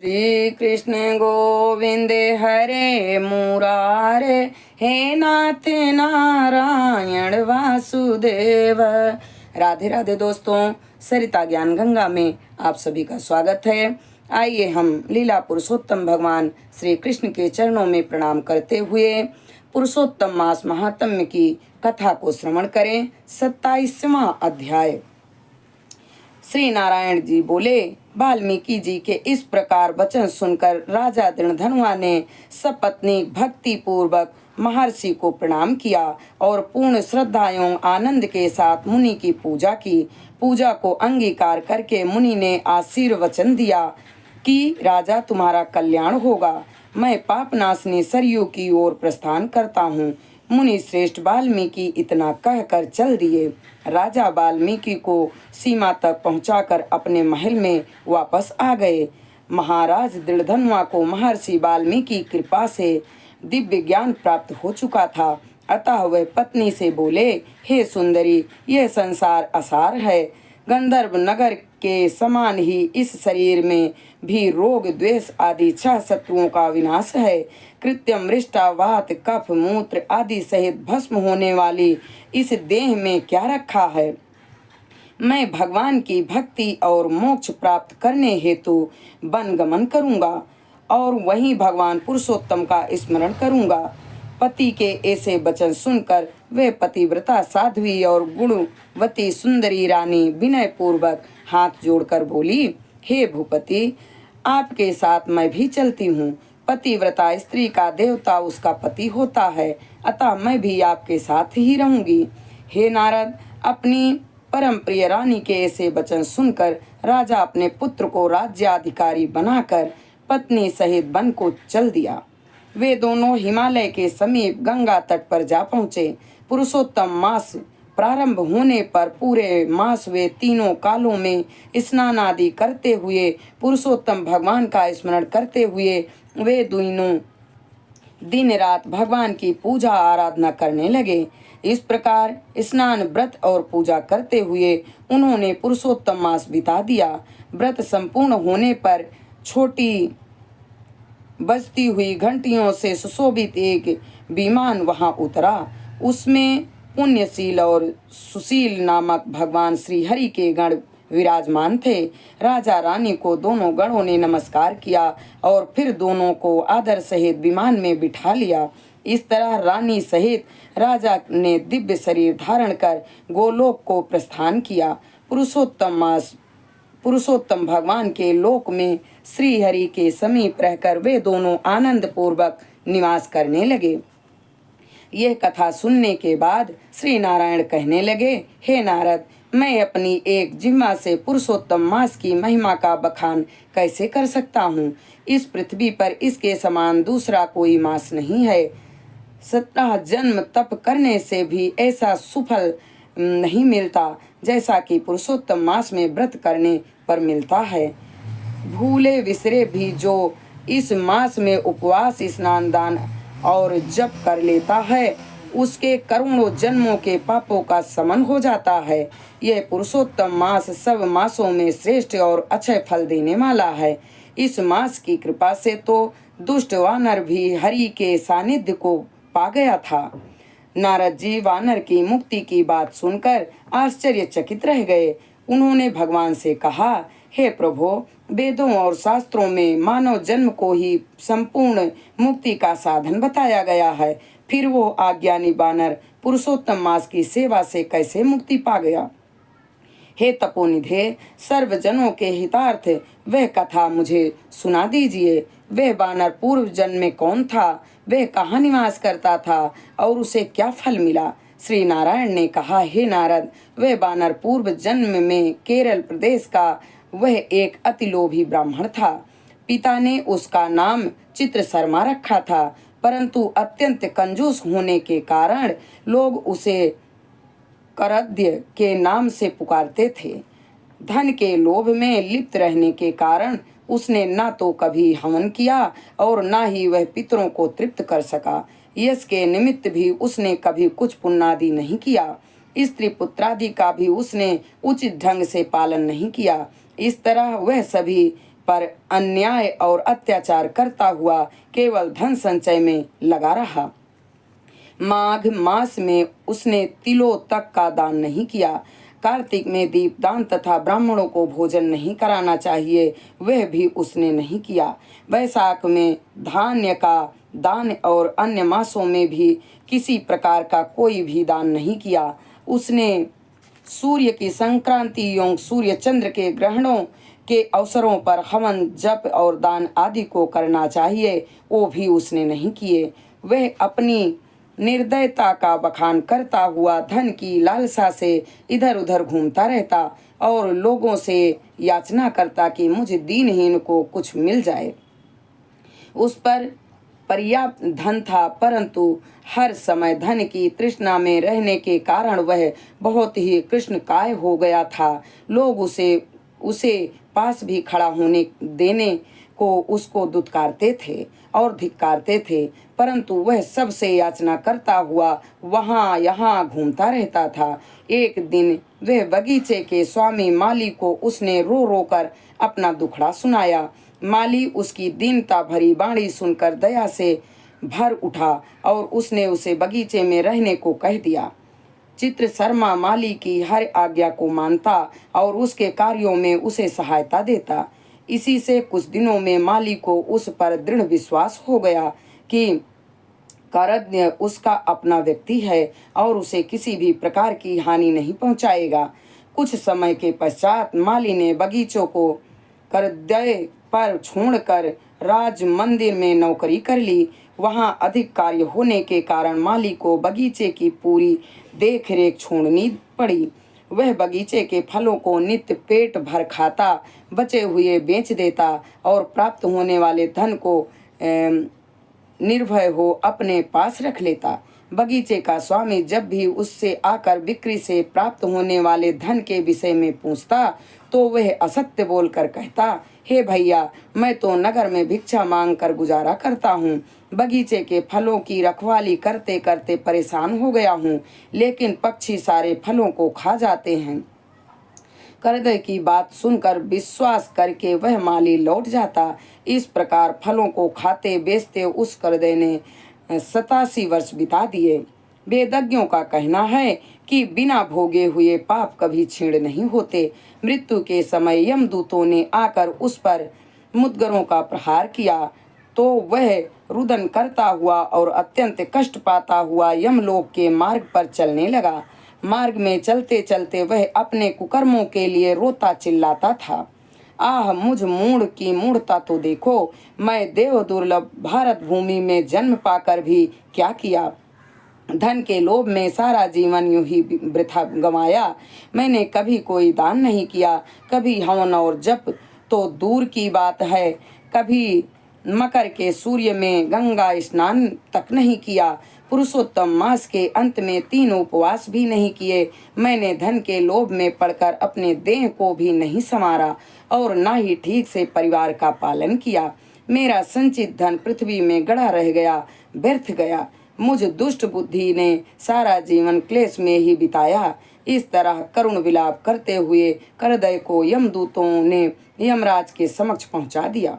श्री कृष्ण गोविंद हरे मुरारे, हे नाथ नारायण वासुदेव। राधे राधे दोस्तों, सरिता ज्ञान गंगा में आप सभी का स्वागत है। आइए हम लीला पुरुषोत्तम भगवान श्री कृष्ण के चरणों में प्रणाम करते हुए पुरुषोत्तम मास महात्म्य की कथा को श्रवण करें। 27वां अध्याय। श्री नारायण जी बोले, वाल्मीकि जी के इस प्रकार वचन सुनकर राजा दृढ़धनुआ ने सपत्नी भक्ति पूर्वक महर्षि को प्रणाम किया और पूर्ण श्रद्धा एवं आनंद के साथ मुनि की पूजा की। पूजा को अंगीकार करके मुनि ने आशीर्वचन दिया कि राजा तुम्हारा कल्याण होगा। मैं पापनाशनी सरयू की ओर प्रस्थान करता हूँ। मुनि श्रेष्ठ वाल्मीकि इतना कहकर चल दिए। राजा वाल्मीकि को सीमा तक पहुंचाकर अपने महल में वापस आ गए। महाराज दृढ़धनुआ को महर्षि वाल्मीकि की कृपा से दिव्य ज्ञान प्राप्त हो चुका था, अतः वह पत्नी से बोले, हे सुंदरी, यह संसार असार है। गंधर्व नगर के समान ही इस शरीर में भी रोग द्वेष आदि 6 शत्रुओं का विनाश है। कृत्यम मृष्टा वात कफ मूत्र आदि सहित भस्म होने वाली इस देह में क्या रखा है। मैं भगवान की भक्ति और मोक्ष प्राप्त करने हेतु वन गमन करूंगा और वहीं भगवान पुरुषोत्तम का स्मरण करूंगा। पति के ऐसे वचन सुनकर वे पतिव्रता साध्वी और गुणवती सुंदरी रानी विनय पूर्वक हाथ जोड़कर बोली, हे भूपति, आपके साथ मैं भी चलती हूँ। पतिव्रता स्त्री का देवता उसका पति होता है, अतः मैं भी आपके साथ ही रहूंगी। हे नारद, अपनी परम प्रिय रानी के ऐसे वचन सुनकर राजा अपने पुत्र को राज्याधिकारी बनाकर पत्नी सहित वन को चल दिया। वे दोनों हिमालय के समीप गंगा तट पर जा पहुँचे। पुरुषोत्तम मास प्रारंभ होने पर पूरे मास वे तीनों कालों में स्नान आदि करते हुए पुरुषोत्तम भगवान का स्मरण करते हुए वे दोनों दिन रात भगवान की पूजा आराधना करने लगे। इस प्रकार स्नान व्रत और पूजा करते हुए उन्होंने पुरुषोत्तम मास बिता दिया। व्रत संपूर्ण होने पर छोटी बजती हुई घंटियों से सुशोभित एक विमान वहां उतरा। उसमें पुण्यशील और सुशील नामक भगवान श्री हरि के गण विराजमान थे। राजा रानी को दोनों गणों ने नमस्कार किया और फिर दोनों को आदर सहित विमान में बिठा लिया। इस तरह रानी सहित राजा ने दिव्य शरीर धारण कर गोलोक को प्रस्थान किया। पुरुषोत्तम भगवान के लोक में श्री हरि के समीप रहकर वे दोनों आनंद पूर्वक निवास करने लगे। यह कथा सुनने के बाद श्री नारायण कहने लगे, हे नारद, मैं अपनी एक जिह्वा से पुरुषोत्तम मास की महिमा का बखान कैसे कर सकता हूँ। इस पृथ्वी पर इसके समान दूसरा कोई मास नहीं है। 17 जन्म तप करने से भी ऐसा सुफल नहीं मिलता जैसा कि पुरुषोत्तम मास में व्रत करने पर मिलता है। भूले विसरे भी जो इस मास में उपवास, स्नान, दान और जप कर लेता है, उसके करोड़ों जन्मों के पापों का शमन हो जाता है। यह पुरुषोत्तम मास सब मासों में श्रेष्ठ और अक्षय फल देने वाला है। इस मास की कृपा से तो दुष्ट वानर भी हरि के सानिध्य को पा गया था। नारद जी वानर की मुक्ति की बात सुनकर आश्चर्यचकित रह गए। उन्होंने भगवान से कहा, हे प्रभो, वेदों और शास्त्रों में मानव जन्म को ही संपूर्ण मुक्ति का साधन बताया गया है, फिर वो अज्ञानी वानर पुरुषोत्तम मास की सेवा से कैसे मुक्ति पा गया। हे तपोनिधे, सर्वजनों के हितार्थ वह कथा मुझे सुना दीजिए। वह वानर पूर्व जन्म में कौन था, वह कहाँ निवास करता था और उसे क्या फल मिला। श्री नारायण ने कहा, हे नारद, वह वानर पूर्व जन्म में केरल प्रदेश का वह एक अति लोभी ब्राह्मण था। पिता ने उसका नाम चित्र शर्मा रखा था, परंतु अत्यंत कंजूस होने के कारण लोग उसे करद्य के नाम से पुकारते थे। धन के लोभ में लिप्त रहने के कारण उसने न तो कभी हवन किया और न ही वह पितरों को तृप्त कर सका। यश के निमित्त भी उसने कभी कुछ पुण्यादि नहीं किया। स्त्री पुत्रादि का भी उसने उचित ढंग से पालन नहीं किया। इस तरह वह सभी पर अन्याय और अत्याचार करता हुआ केवल धन संचय में लगा रहा। माघ मास में उसने तिलों तक का दान नहीं किया। कार्तिक में दीपदान तथा ब्राह्मणों को भोजन नहीं कराना चाहिए, वह भी उसने नहीं किया। वैशाख में धान्य का दान और अन्य मासों में भी किसी प्रकार का कोई भी दान नहीं किया। उसने सूर्य की संक्रांति एवं सूर्य चंद्र के ग्रहणों के अवसरों पर हवन जप और दान आदि को करना चाहिए, वो भी उसने नहीं किए। वह अपनी निर्दयता का बखान करता हुआ धन की लालसा से इधर उधर घूमता रहता और लोगों से याचना करता कि मुझे दीनहीन को कुछ मिल जाए। उस पर पर्याप्त धन था, परंतु हर समय धन की तृष्णा में रहने के कारण वह बहुत ही कृष्णकाय हो गया था। लोग उसे पास भी खड़ा होने देने को उसको दुत्कारते थे और धिक्कारते थे, परंतु वह सबसे याचना करता हुआ वहाँ यहाँ घूमता रहता था। एक दिन वह बगीचे के स्वामी माली को उसने रो रो कर अपना दुखड़ा सुनाया। माली उसकी दीनता भरी वाणी सुनकर दया से भर उठा और उसने उसे बगीचे में रहने को कह दिया। चित्र शर्मा माली की हर आज्ञा को मानता और उसके कार्यों में उसे सहायता देता। इसी से कुछ दिनों में माली को उस पर दृढ़ विश्वास हो गया कि करज्ञ उसका अपना व्यक्ति है और उसे किसी भी प्रकार की हानि नहीं पहुंचाएगा। कुछ समय के पश्चात माली ने बगीचों को करदय पर छोड़कर राज मंदिर में नौकरी कर ली। वहां अधिक कार्य होने के कारण माली को बगीचे की पूरी देख रेख छोड़नी पड़ी। वह बगीचे के फलों को नित्य पेट भर खाता, बचे हुए बेच देता और प्राप्त होने वाले धन को निर्भय हो अपने पास रख लेता। बगीचे का स्वामी जब भी उससे आकर बिक्री से प्राप्त होने वाले धन के विषय में पूछता तो वह असत्य बोलकर कहता, हे भैया, मैं तो नगर में भिक्षा मांग कर गुजारा करता हूँ। बगीचे के फलों की रखवाली करते करते परेशान हो गया हूँ, लेकिन पक्षी सारे फलों को खा जाते हैं। करदय की बात सुनकर विश्वास करके वह माली लौट जाता। इस प्रकार फलों को खाते बेचते उस करदय ने 87 वर्ष बिता दिए। वेदज्ञों का कहना है कि बिना भोगे हुए पाप कभी क्षीण नहीं होते। मृत्यु के समय यमदूतों ने आकर उस पर मुद्गरों का प्रहार किया तो वह रुदन करता हुआ और अत्यंत कष्ट पाता हुआ यमलोक के मार्ग पर चलने लगा। मार्ग में चलते चलते वह अपने कुकर्मों के लिए रोता चिल्लाता था। आह, मुझ मूढ़ की मूढ़ता तो देखो, मैं देव दुर्लभ भारत भूमि में जन्म पाकर भी क्या किया। धन के लोभ में सारा जीवन यूं ही वृथा गंवाया। मैंने कभी कोई दान नहीं किया, कभी हवन और जप तो दूर की बात है, कभी मकर के सूर्य में गंगा स्नान तक नहीं किया। पुरुषोत्तम मास के अंत में 3 उपवास भी नहीं किए। मैंने धन के लोभ में पड़कर अपने देह को भी नहीं संवारा और न ही ठीक से परिवार का पालन किया। मेरा संचित धन पृथ्वी में गड़ा रह गया, व्यर्थ गया। मुझ दुष्ट बुद्धि ने सारा जीवन क्लेश में ही बिताया। इस तरह करुण विलाप करते हुए करदय को यमदूतों ने यमराज के समक्ष पहुंचा दिया।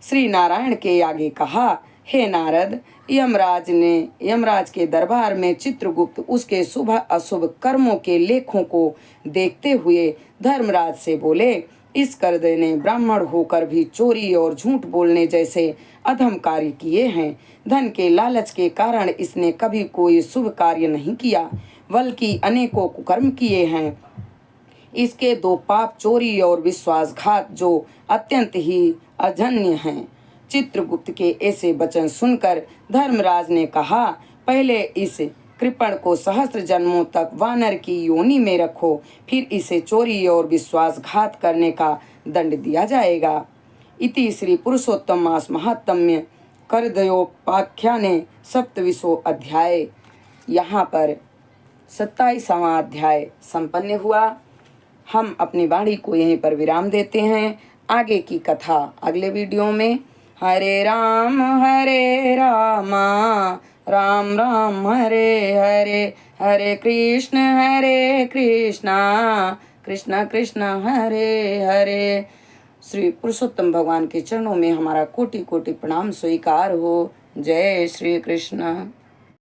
श्री नारायण के आगे कहा, हे नारद, यमराज के दरबार में चित्रगुप्त उसके शुभ अशुभ कर्मों के लेखों को देखते हुए धर्मराज से बोले, इस करदय ने ब्राह्मण होकर भी चोरी और झूठ बोलने जैसे अधम कार्य किए हैं। धन के लालच के कारण इसने कभी कोई शुभ कार्य नहीं किया, बल्कि अनेकों कुकर्म किए हैं। इसके 2 पाप, चोरी और विश्वासघात, जो अत्यंत ही अजन्य हैं। चित्रगुप्त के ऐसे वचन सुनकर धर्मराज ने कहा, पहले इस कृपण को सहस्त्र जन्मों तक वानर की योनि में रखो, फिर इसे चोरी और विश्वासघात करने का दंड दिया जाएगा। इति श्री पुरुषोत्तम मास महात्म्य करदयोपाख्याने 27वां अध्याय। यहाँ पर 27वां अध्याय संपन्न हुआ। हम अपनी वाणी को यहीं पर विराम देते हैं। आगे की कथा अगले वीडियो में। हरे राम राम राम हरे हरे, हरे कृष्ण कृष्ण कृष्ण हरे हरे। श्री पुरुषोत्तम भगवान के चरणों में हमारा कोटि कोटि प्रणाम स्वीकार हो। जय श्री कृष्ण।